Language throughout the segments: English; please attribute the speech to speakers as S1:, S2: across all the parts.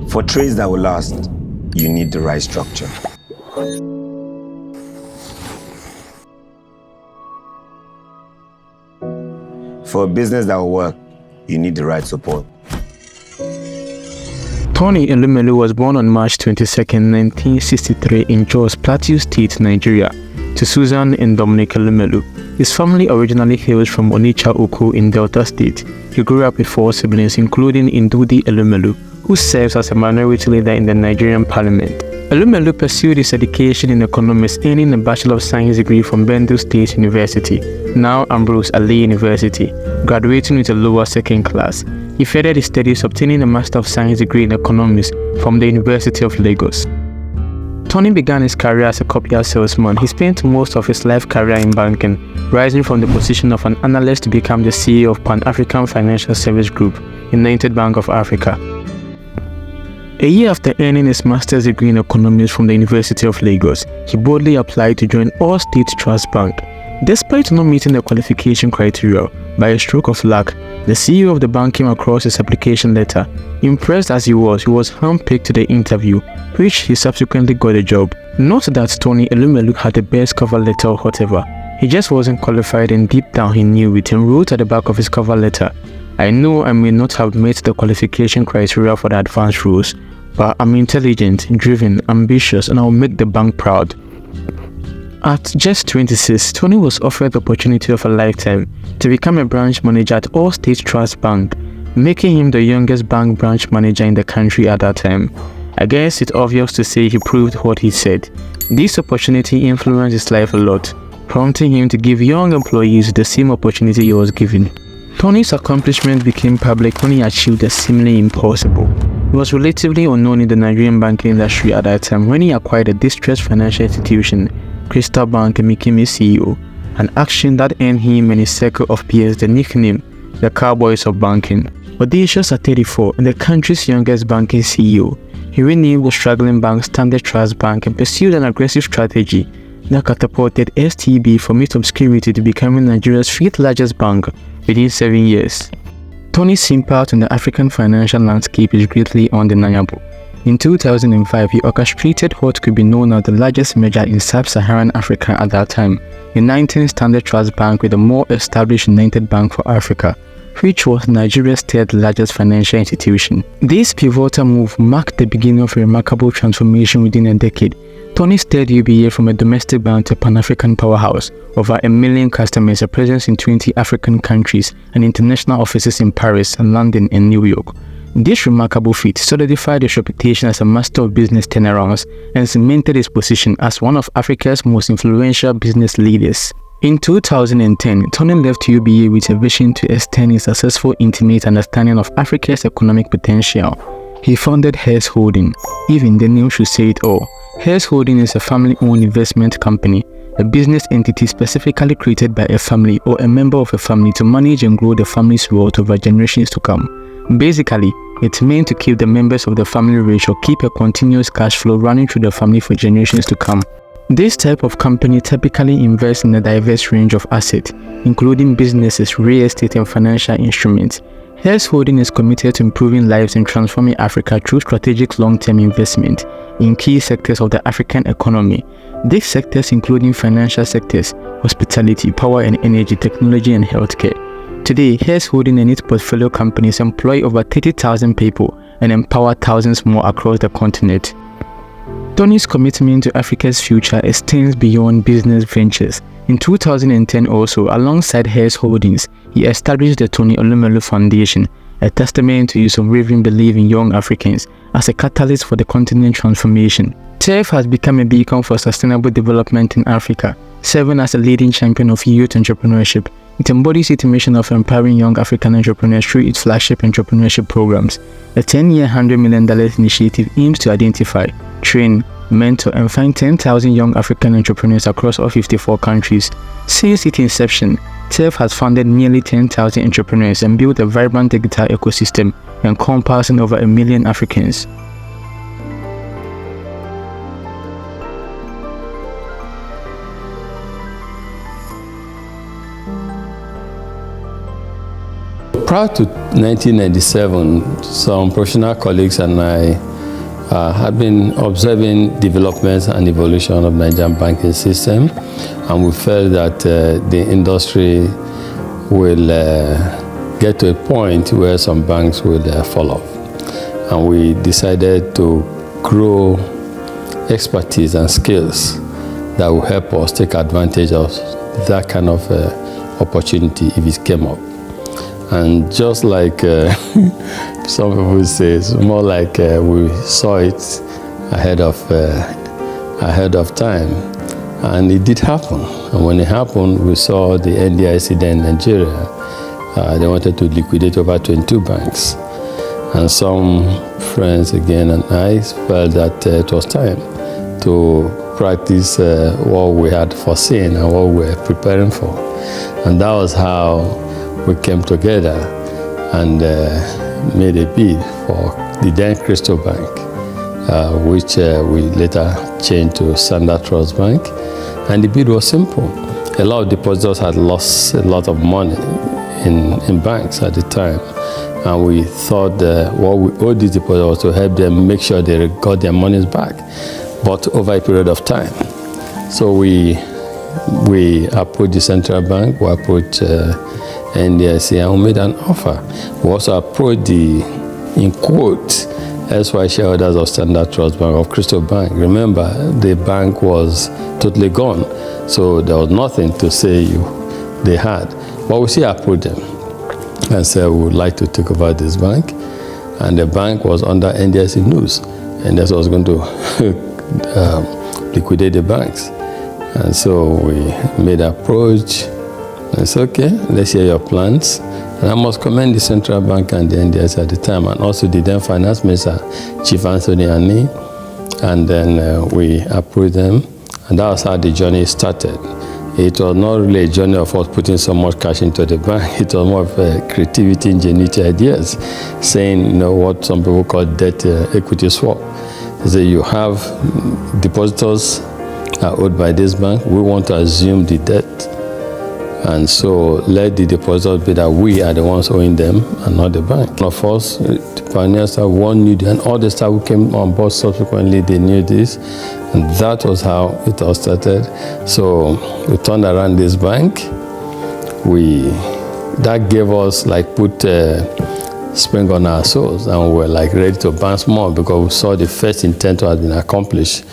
S1: For trades that will last, you need the right structure. For a business that will work, you need the right support.
S2: Tony Elumelu was born on March 22, 1963 in Jos Plateau State, Nigeria, to Susan and Dominic Elumelu. His family originally hails from Onitsha Oko in Delta State. He grew up with 4 siblings, including Indudi Elumelu, who serves as a minority leader in the Nigerian parliament. Elumelu pursued his education in economics, earning a Bachelor of Science degree from Bendu State University, now Ambrose Ali University, graduating with a lower second class. He furthered his studies, obtaining a Master of Science degree in economics from the University of Lagos. Tony began his career as a copier salesman. He spent most of his life career in banking, rising from the position of an analyst to become the CEO of Pan-African Financial Service Group, United Bank of Africa. A year after earning his master's degree in economics from the University of Lagos, he boldly applied to join All State Trust Bank. Despite not meeting the qualification criteria, by a stroke of luck, the CEO of the bank came across his application letter. Impressed as he was handpicked to the interview, which he subsequently got a job. Not that Tony Elumelu had the best cover letter or whatever. He just wasn't qualified, and deep down he knew it and wrote at the back of his cover letter, "I know I may not have met the qualification criteria for the advanced roles, but I'm intelligent, driven, ambitious, and I'll make the bank proud." At just 26, Tony was offered the opportunity of a lifetime to become a branch manager at All State Trust Bank, making him the youngest bank branch manager in the country at that time. I guess it's obvious to say he proved what he said. This opportunity influenced his life a lot, prompting him to give young employees the same opportunity he was given. Tony's accomplishment became public when he achieved the seemingly impossible. He was relatively unknown in the Nigerian banking industry at that time when he acquired a distressed financial institution, Crystal Bank, and became its CEO, an action that earned him and his circle of peers the nickname the Cowboys of Banking. Audacious at 34 and the country's youngest banking CEO, he renamed the struggling bank Standard Trust Bank and pursued an aggressive strategy that catapulted STB from its obscurity to becoming Nigeria's 5th largest bank within 7 years. Tony's impact on the African financial landscape is greatly undeniable. In 2005, he orchestrated what could be known as the largest merger in sub-Saharan Africa at that time, uniting Standard Trust Bank with the more established United Bank for Africa, which was Nigeria's 3rd largest financial institution. This pivotal move marked the beginning of a remarkable transformation within a decade. Tony steered UBA from a domestic bank to a Pan-African powerhouse, over 1 million customers, a presence in 20 African countries, and international offices in Paris and London and New York. This remarkable feat solidified his reputation as a master of business turnarounds and cemented his position as one of Africa's most influential business leaders. In 2010, Tony left UBA with a vision to extend his successful intimate understanding of Africa's economic potential. He founded Heirs Holding. Even the name should say it all. Heirs Holding is a family-owned investment company, a business entity specifically created by a family or a member of a family to manage and grow the family's wealth over generations to come. Basically, it's meant to keep the members of the family rich or keep a continuous cash flow running through the family for generations to come. This type of company typically invests in a diverse range of assets, including businesses, real estate, and financial instruments. Heirs Holding is committed to improving lives and transforming Africa through strategic long-term investment in key sectors of the African economy. These sectors including financial sectors, hospitality, power and energy, technology, and healthcare. Today, Heirs Holding and its portfolio companies employ over 30,000 people and empower thousands more across the continent. Tony's commitment to Africa's future extends beyond business ventures. In 2010 also, alongside Heirs Holdings, he established the Tony Elumelu Foundation, a testament to his unwavering belief in young Africans as a catalyst for the continent's transformation. TEF has become a beacon for sustainable development in Africa, serving as a leading champion of youth entrepreneurship. It embodies its mission of empowering young African entrepreneurs through its flagship entrepreneurship programs. The 10-year $100 million initiative aims to identify, train, mentor, and find 10,000 young African entrepreneurs across all 54 countries. Since its inception, TEF has funded nearly 10,000 entrepreneurs and built a vibrant digital ecosystem encompassing over 1 million Africans.
S3: prior to 1997, some professional colleagues and I had been observing developments and evolution of Nigerian banking system, and we felt that the industry will get to a point where some banks will fall off. And we decided to grow expertise and skills that will help us take advantage of that kind of opportunity if it came up. And just like some people say, it's more like we saw it ahead of time. And it did happen. And when it happened, we saw the NDIC then in Nigeria. They wanted to liquidate over 22 banks. And some friends again and I felt that it was time to practice what we had foreseen and what we were preparing for. And that was how we came together and made a bid for the then Crystal Bank, which we later changed to Standard Trust Bank. And the bid was simple. A lot of depositors had lost a lot of money in banks at the time. And we thought what we owed these depositors was to help them make sure they got their monies back, but over a period of time. So we approached the central bank, we approached NDIC, and we made an offer. We also approached the, in quote, SY shareholders of Standard Trust Bank, of Crystal Bank. Remember, the bank was totally gone, so there was nothing to say they had. But we still approached them and said we would like to take over this bank. And the bank was under NDIC news, and that was going to liquidate the banks. And so we made an approach. And said, okay, let's hear your plans. And I must commend the central bank and the NDIC at the time, and also the then finance minister, Chief Anthony Ani. And then we approached them, and that was how the journey started. It was not really a journey of us putting so much cash into the bank. It was more of creativity, ingenuity ideas, saying, what some people call debt equity swap. So you have depositors are owed by this bank. We want to assume the debt. And so let the depositors be that we are the ones owing them and not the bank. Of course, the pioneers staff, one knew, and all the staff who came on board subsequently, they knew this. And that was how it all started. So we turned around this bank. That gave us, put spring on our souls, and we were ready to bounce more because we saw the first intent had been accomplished.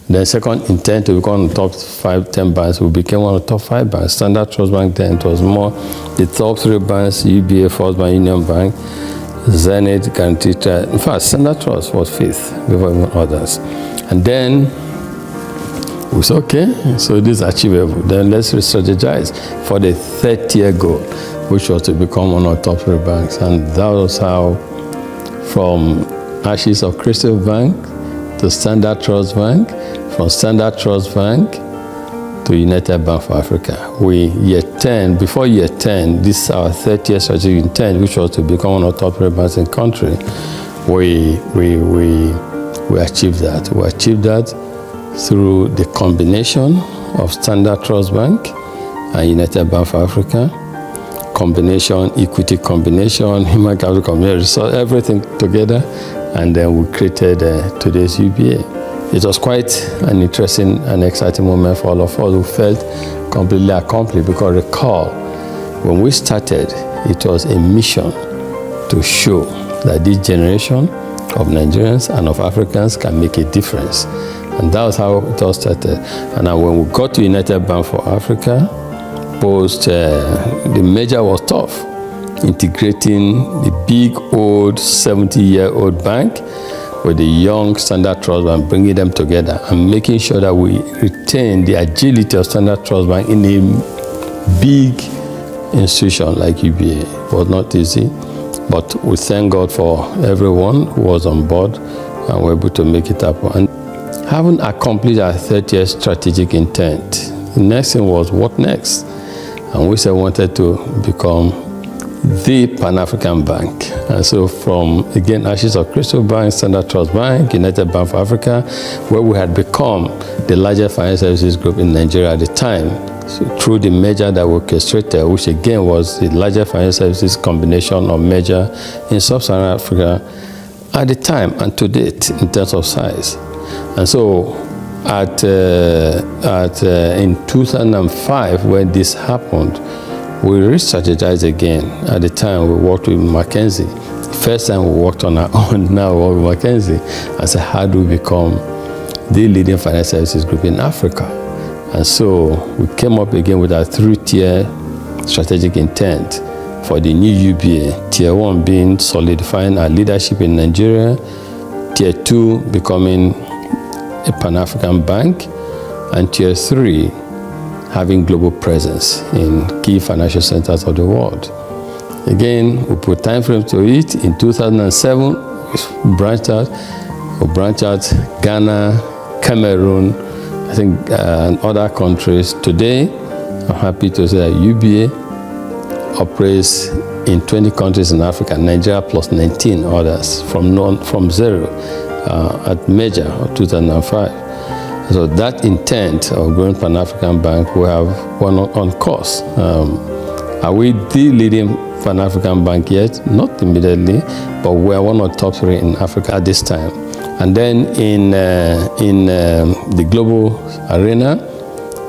S3: The second intent to become the top 5-10 banks, we became one of the top 5 banks. Standard Trust Bank then, it was more the top 3 banks, UBA, First Bank, Union Bank, Zenith, Guarantee Trust. In fact, Standard Trust was 5th before even others. And then we said, okay, so this is achievable. Then let's re-strategize for the 30-year goal, which was to become one of the top 3 banks. And that was how, from ashes of Crystal Bank to Standard Trust Bank, from Standard Trust Bank to United Bank for Africa. Before year 10, this is our 30th strategic intent, which was to become one of the top 3 banks in the country. We achieved that. We achieved that through the combination of Standard Trust Bank and United Bank for Africa, combination, equity combination, human capital combination, so everything together, and then we created today's UBA. It was quite an interesting and exciting moment for all of us who felt completely accomplished, because recall, when we started, it was a mission to show that this generation of Nigerians and of Africans can make a difference. And that was how it all started. And now when we got to United Bank for Africa, the merger was tough, integrating the big old 70-year-old bank with the young Standard Trust Bank, bringing them together and making sure that we retain the agility of Standard Trust Bank in a big institution like UBA. It was not easy, but we thank God for everyone who was on board and were able to make it happen. And having accomplished our 30th strategic intent, the next thing was, what next? And we said we wanted to become the Pan-African Bank. And so from, again, ashes of Crystal Bank, Standard Trust Bank, United Bank for Africa, where we had become the largest financial services group in Nigeria at the time, through the merger that we orchestrated, which again was the largest financial services combination or merger in sub-Saharan Africa at the time and to date in terms of size. And so in 2005, when this happened, we re-strategized again. At the time, we worked with McKinsey. First time we worked on our own, now we work with McKinsey. I said, how do we become the leading financial services group in Africa? And so we came up again with our 3-tier strategic intent for the new UBA. Tier 1 being solidifying our leadership in Nigeria. Tier 2 becoming a Pan-African bank. And Tier 3 having global presence in key financial centers of the world. Again, we put time frame to it. In 2007, we branched out Ghana, Cameroon, I think, and other countries. Today, I'm happy to say that UBA operates in 20 countries in Africa, Nigeria plus 19 others from zero at merger of 2005. So that intent of growing Pan-African Bank, we have one on course. Are we the leading Pan-African bank yet? Not immediately, but we are one of the top 3 in Africa at this time. And then in the global arena,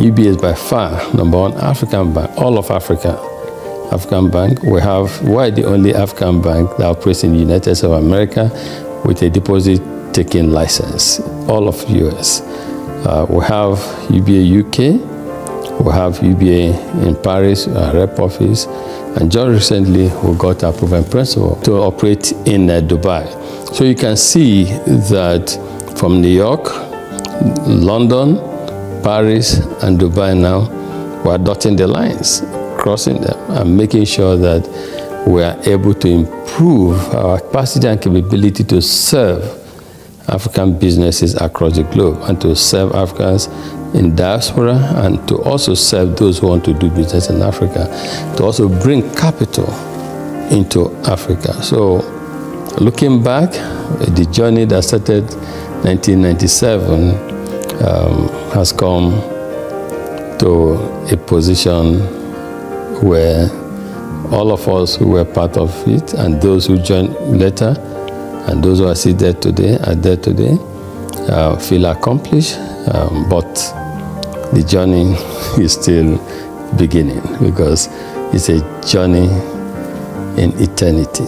S3: UBA is by far #1 African bank, all of Africa. African bank. We're the only African bank that operates in the United States of America with a deposit-taking license, all of US. We have UBA UK, we have UBA in Paris, our rep office, and just recently we got our proven principal to operate in Dubai. So you can see that from New York, London, Paris, and Dubai now, we're dotting the lines, crossing them, and making sure that we are able to improve our capacity and capability to serve African businesses across the globe and to serve Africans in diaspora and to also serve those who want to do business in Africa, to also bring capital into Africa. So looking back, the journey that started 1997 has come to a position where all of us who were part of it and those who joined later and those who are still there today, feel accomplished, but the journey is still beginning because it's a journey in eternity.